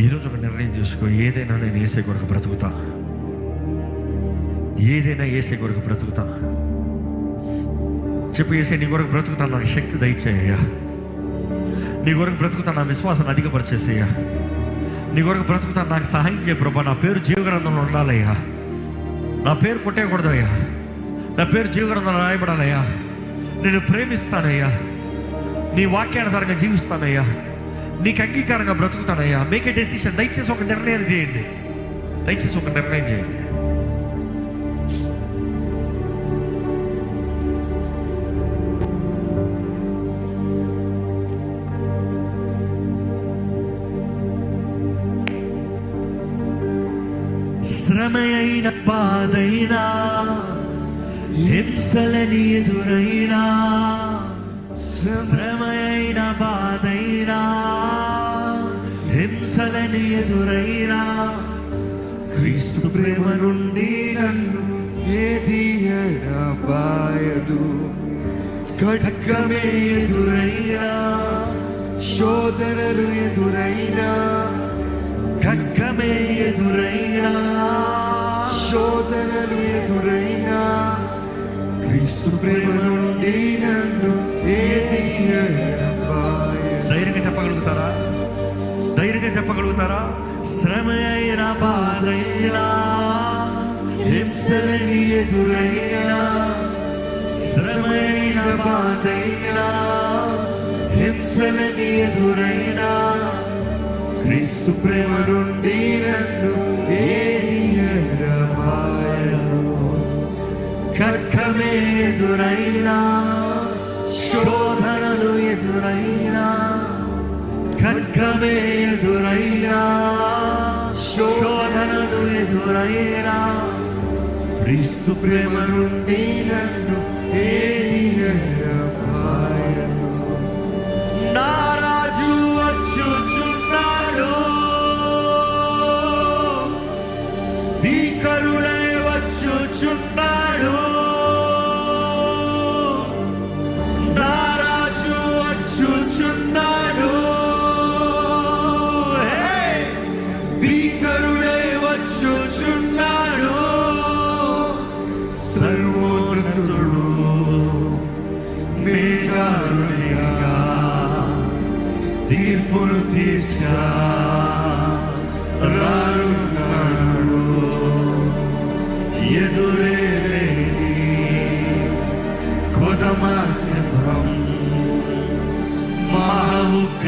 ఈరోజు ఒక నిర్ణయం చేసుకో, ఏదైనా నేను యేసే కొరకు బ్రతుకుతా, ఏదైనా యేసే కొరకు బ్రతుకుతా. చెప్పు, యేసే నీ కొరకు బ్రతుకుతా, నాకు శక్తి దయచేయ్యా. నీ కొరకు బ్రతుకుతా, నా విశ్వాసాన్ని అధికపరిచేసేయ్యా. నీ కొరకు బ్రతుకుతా, నాకు సహాయం చేయ ప్రభా. నా పేరు జీవగ్రంథంలో ఉండాలయ్యా, నా పేరు కొట్టేయకూడదయ్యా, నా పేరు జీవగ్రంథంలో రాయబడాలయ్యా. నేను ప్రేమిస్తానయ్యా, నీ వాక్యానుసారంగా జీవిస్తానయ్యా, నీకు అంగీకారంగా బ్రతుకుతానయ్యా. Make a decision. దయచేసి ఒక నిర్ణయం చేయండి, దయచేసి ఒక నిర్ణయం చేయండి. శ్రమయైన బాధైనా, హింసలని ఎదురైనా, శ్రమయైన బాధైనా, హింసలని ఎదురైనా, క్రీస్తు ప్రేమ నుండి నన్ను ఏది ఎడబాయదు. ఖడ్గమే ఎదురైనా, శోధనలు ఎదురైనా, ఖడ్గమే ఎదురైనా, శోధనలు ఎదురైనా, క్రీస్తు ప్రేమ నుండి నన్ను ఏది ఎడబాయదు. ధైర్యంగా చెప్పగలుగుతారా? ధైర్యంగా చెప్పగలుగుతారా? శ్రమయైన బాధైనా, హింసలని ఎదురైనా, శ్రమయైన బాధైనా, హింసలని ఎదురైనా, క్రీస్తు ప్రేమ నుండి నన్ను ఏది ఎడబాయదు. ఖడ్గమే ఎదురైనా, శోధనలు ఎదురైనా, ఖడ్గమే ఎదురైనా, శోధనలు ఎదురైనా, క్రీస్తు ప్రేమ నుండి నన్ను ఏది ఎడబాయదు. నా రాజు వచ్చుచున్నాడు, భీకరుడై వచ్చుచున్నాడు. నా రాజు వచ్చుచున్నాడు, భీకరుడై వచ్చుచున్నాడు. సర్వోన్నతుడు మేఘారునిగా తీర్పును తీర్చా రానున్నాడు. ఎదురే లేని కొదమ సింహం, మహా